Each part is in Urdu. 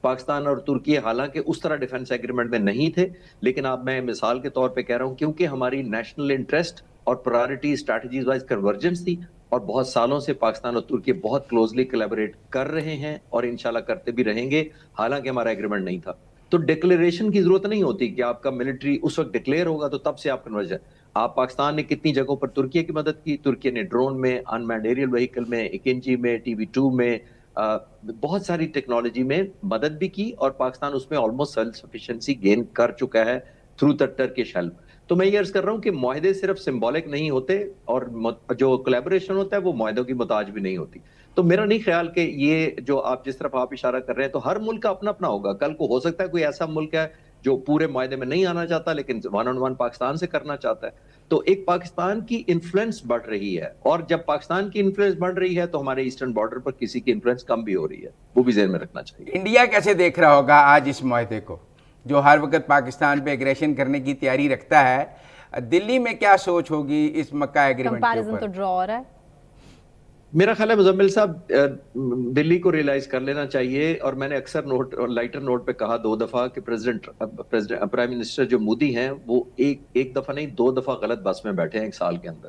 پاکستان اور ترکی حالانکہ اس طرح ڈیفنس ایگریمنٹ میں نہیں تھے، لیکن اب میں مثال کے طور پہ کہہ رہا ہوں کیونکہ ہماری نیشنل انٹرسٹ اور پرائرٹی اسٹریٹجیز وائز کنورجنس تھی، اور بہت سالوں سے پاکستان اور ترکی بہت کلوزلی کولیبریٹ کر رہے ہیں اور انشاءاللہ کرتے بھی رہیں گے، حالانکہ ہمارا ایگریمنٹ نہیں تھا. تو ڈکلیریشن کی ضرورت نہیں ہوتی کہ آپ کا ملٹری اس وقت ڈکلیئر ہوگا تو تب سے آپ کنورژن. آپ پاکستان نے کتنی جگہوں پر ترکی کی مدد کی، ترکی نے ڈرون میں، انمینڈ ایریل وہیکل میں، اکنجی میں، TV2 میں، بہت ساری ٹیکنالوجی میں مدد بھی کی، اور پاکستان اس میں آلموسٹ سیلف سفیشنسی گین کر چکا ہے تھرو ٹرکش ہیلپ. تو میں یہ عرض کر رہا ہوں کہ معاہدے صرف سمبولک نہیں ہوتے، اور جو کولیبوریشن ہوتا ہے وہ معاہدوں کی محتاج بھی نہیں ہوتی. تو میرا نہیں خیال کہ یہ جو آپ جس طرف آپ اشارہ کر رہے ہیں تو ہر ملک کا اپنا اپنا ہوگا. کل کو ہو سکتا ہے کوئی ایسا ملک ہے جو پورے معاہدے میں نہیں آنا چاہتا لیکن 1-on-1 پاکستان سے کرنا چاہتا ہے. تو ایک پاکستان کی انفلوئنس بڑھ رہی ہے، اور جب پاکستان کی انفلوئنس بڑھ رہی ہے تو ہمارے ایسٹرن بارڈر پر کسی کی انفلوئنس کم بھی ہو رہی ہے، وہ بھی ذہن میں رکھنا چاہیے. انڈیا کیسے دیکھ رہا ہوگا آج اس معاہدے کو جو ہر وقت پاکستان پہ ایگریشن کرنے کی تیاری رکھتا ہے؟ دلی میں کیا سوچ ہوگی اس مکہ ایگریمنٹ کے کمپیریزن اوپر؟ تو ڈرا ہو رہا ہے. میرا خیال ہے مزمل صاحب دلی کو ریلائز کر لینا چاہیے، اور میں نے اکثر لائٹر نوٹ پہ کہا 2 دفعہ کہ پرائم منسٹر جو مودی ہیں وہ ایک دفعہ نہیں 2 دفعہ غلط بس میں بیٹھے ہیں 1 سال کے اندر.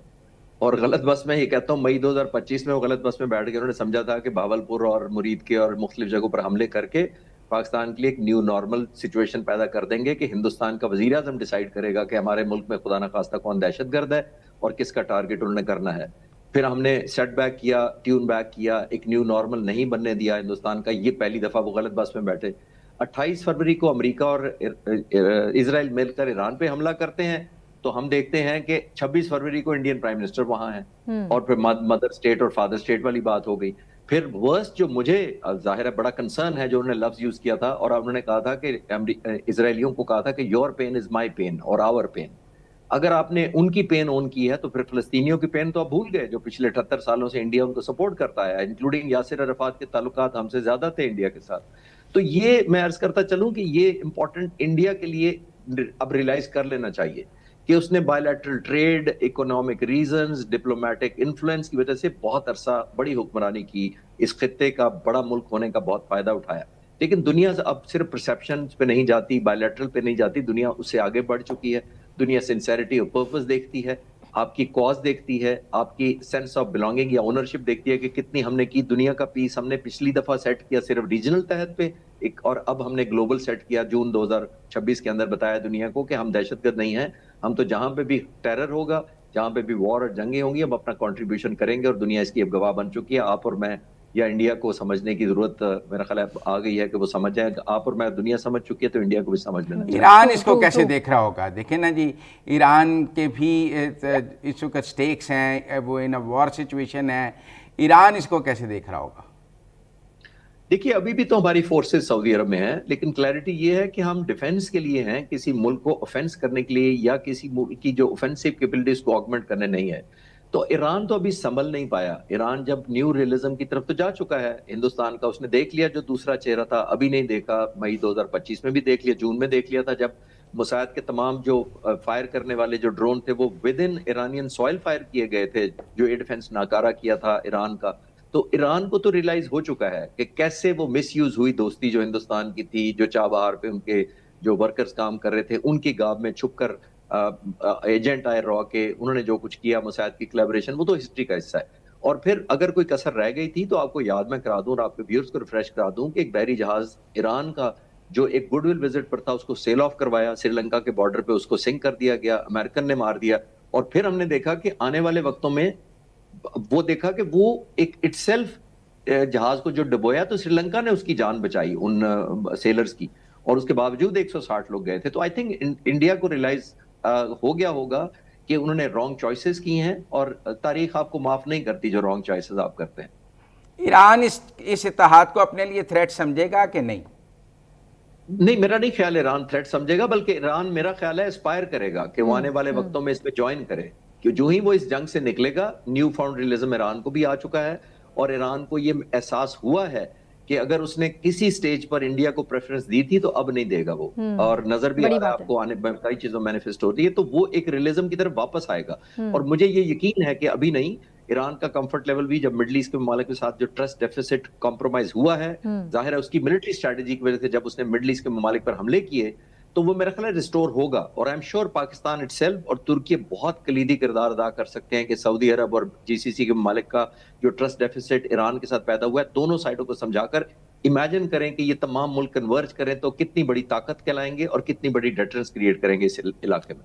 اور غلط بس میں یہ کہتا ہوں مئی 2025 میں وہ غلط بس میں بیٹھ کے انہوں نے سمجھا تھا کہ بھاولپور اور مرید کے اور مختلف جگہوں پر حملے کر کے پاکستان کے لیے ایک نیو نارمل سچویشن پیدا کر دیں گے کہ ہندوستان کا وزیر اعظم ڈیسائیڈ کرے گا کہ ہمارے ملک میں خدا نخواستہ کون دہشت گرد ہے اور کس کا ٹارگٹ انہوں نے کرنا ہے. پھر ہم نے سیٹ بیک کیا، ٹیون بیک کیا، ایک نیو نارمل نہیں بننے دیا ہندوستان کا. یہ پہلی دفعہ وہ غلط بس میں بیٹھے. 28 فروری کو امریکہ اور اسرائیل مل کر ایران پہ حملہ کرتے ہیں، تو ہم دیکھتے ہیں کہ 26 فروری کو انڈین پرائم منسٹر وہاں ہیں، اور پھر مدر سٹیٹ اور فادر سٹیٹ والی بات ہو گئی. پھر ورسٹ جو مجھے ظاہر ہے بڑا کنسرن ہے جو انہوں نے لفظ یوز کیا تھا، اور انہوں نے کہا تھا کہ اسرائیلیوں کو کہا تھا کہ your pain is my pain اور آور پین. اگر آپ نے ان کی پین اون کی ہے تو پھر فلسطینیوں کی پین تو آپ بھول گئے جو پچھلے 78 سالوں سے انڈیا ان کو سپورٹ کرتا ہے، انکلوڈنگ یاسر عرفات کے تعلقات ہم سے زیادہ تھے انڈیا کے ساتھ. تو یہ میں عرض کرتا چلوں کہ یہ امپورٹنٹ انڈیا کے لیے اب ریلائز کر لینا چاہیے کہ اس نے bilateral trade, economic reasons, diplomatic influence کی وجہ سے بہت عرصہ بڑی حکمرانی کی، اس خطے کا بڑا ملک ہونے کا بہت فائدہ اٹھایا. لیکن دنیا اب صرف پرسیپشن پہ نہیں جاتی، بائیلیٹرل پہ نہیں جاتی، دنیا اس سے آگے بڑھ چکی ہے. دنیا سنسیریٹی اور پرپس دیکھتی ہے، آپ کی کاز دیکھتی ہے، آپ کی سینس آف بلانگنگ یا اونرشپ دیکھتی ہے کہ کتنی ہم نے کی. دنیا کا پیس ہم نے پچھلی دفعہ سیٹ کیا صرف ریجنل تحت پہ اور اب ہم نے گلوبل سیٹ کیا جون 2026 کے اندر. بتایا دنیا کو کہ ہم دہشت گرد نہیں ہیں، ہم تو جہاں پہ بھی ٹیرر ہوگا، جہاں پہ بھی وار اور جنگیں ہوں گی، ہم اپنا کنٹریبیوشن کریں گے، اور دنیا اس کی اب گواہ بن چکی ہے. آپ اور میں یا انڈیا کو سمجھنے کی ضرورت میرا خیال ہے آ گئی ہے کہ وہ سمجھ جائیں. آپ اور میں دنیا سمجھ چکی ہے تو انڈیا کو بھی سمجھ لینا چاہیے. ایران اس کو کیسے دیکھ رہا ہوگا؟ دیکھیں نا جی، ایران کے بھی اس وقت سٹیکس ہیں، وہ ان وار سچویشن ہے. ایران اس کو کیسے دیکھ رہا ہوگا؟ دیکھیے ابھی بھی تو ہماری فورسز سعودی عرب میں ہیں، لیکن کلیئرٹی یہ ہے کہ ہم ڈیفنس کے لیے ہیں، کسی ملک کو اوفینس کرنے کے لیے یا کسی ملک کی جو اوفینسو کیپبلٹیز کو آگمنٹ کرنے نہیں ہے. تو ایران تو ابھی سنبھل نہیں پایا. ایران جب نیو ریئلزم کی طرف تو جا چکا ہے ہندوستان کا، اس نے دیکھ لیا جو دوسرا چہرہ تھا، ابھی نہیں دیکھا، مئی 2025 میں بھی دیکھ لیا، جون میں دیکھ لیا تھا جب موساد کے تمام جو فائر کرنے والے جو ڈرون تھے وہ with in Iranian soil fire کیے گئے تھے، جو ایئر ڈیفنس ناکارہ کیا تھا ایران کا. تو ایران کو تو ریلائز ہو چکا ہے کہ کیسے وہ مس یوز ہوئی دوستی جو ہندوستان کی تھی، جو چابہار پہ ان کے جو ورکرز کام کر رہے تھے ان کی گاب میں چھپ کر ایجنٹ آئے را کے انہوں نے جو کچھ کیا موساد کی کولیبریشن، وہ تو ہسٹری کا حصہ ہے. اور پھر اگر کوئی کسر رہ گئی تھی تو آپ کو یاد میں کرا دوں اور آپ کے ویورز کو ریفریش کرا دوں کہ ایک بحری جہاز ایران کا جو ایک گڈ ول وزٹ پر تھا اس کو سیل آف کروایا، سری لنکا کے بارڈر پہ اس کو سنک کر دیا گیا، امریکن نے مار دیا. اور پھر ہم نے دیکھا کہ آنے والے وقتوں میں وہ دیکھا کہ وہ ایک اٹ سیلف جہاز کو جو ڈبویا تو سری لنکا نے اس کی جان بچائی ان سیلرز کی، اور اس کے باوجود 160 لوگ گئے تھے. تو آئی تھنک انڈیا کو ریلائز ہو گیا ہوگا کہ انہوں نے رانگ چوائسز کی ہیں، اور تاریخ آپ کو معاف نہیں کرتی جو رانگ چوائسز آپ کرتے ہیں. ایران اس اتحاد کو اپنے لیے تھریٹ سمجھے گا کہ نہیں؟ نہیں، میرا نہیں خیال ایران تھریٹ سمجھے گا، بلکہ ایران میرا خیال ہے اسپائر کرے گا کہ وہ آنے والے وقتوں میں اس میں جوائن کرے. کہ جو ہی وہ اس جنگ سے نکلے گا، نیو فاؤنڈ ریئلزم ایران کو بھی آ چکا ہے، اور ایران کو یہ احساس ہوا ہے کہ اگر اس نے کسی سٹیج پر انڈیا کو پریفرنس دی تھی تو اب نہیں دے گا وہ، اور نظر بھی آ رہا ہے آپ کو آنے میں کئی چیزوں مینیفیسٹ ہوتی ہے، تو وہ ایک ریئلزم کی طرف واپس آئے گا. اور مجھے یہ یقین ہے کہ ابھی نہیں، ایران کا کمفرٹ لیول بھی جب مڈل ایسٹ کے ممالک کے ساتھ جو ٹرسٹ ڈیفیسٹ کمپرومائز ہوا ہے، ظاہر ہے اس کی ملٹری اسٹریٹجی کی وجہ سے جب اس نے مڈل ایسٹ کے ممالک پر حملے کیے تو وہ میرا خیال ہے ریسٹور ہوگا، اور I am sure Pakistan it self اور ترکی بہت کلیدی کردار ادا کر سکتے ہیں کہ سعودی عرب اور جی سی سی کے ممالک کا جو ٹرسٹ ڈیفیسٹ ایران کے ساتھ پیدا ہوا ہے دونوں سائڈوں کو سمجھا کر امیجن کریں کہ یہ تمام ملک کنورج کریں تو کتنی بڑی طاقت کہلائیں گے اور کتنی بڑی ڈیٹرنس کریٹ کریں گے اس علاقے میں۔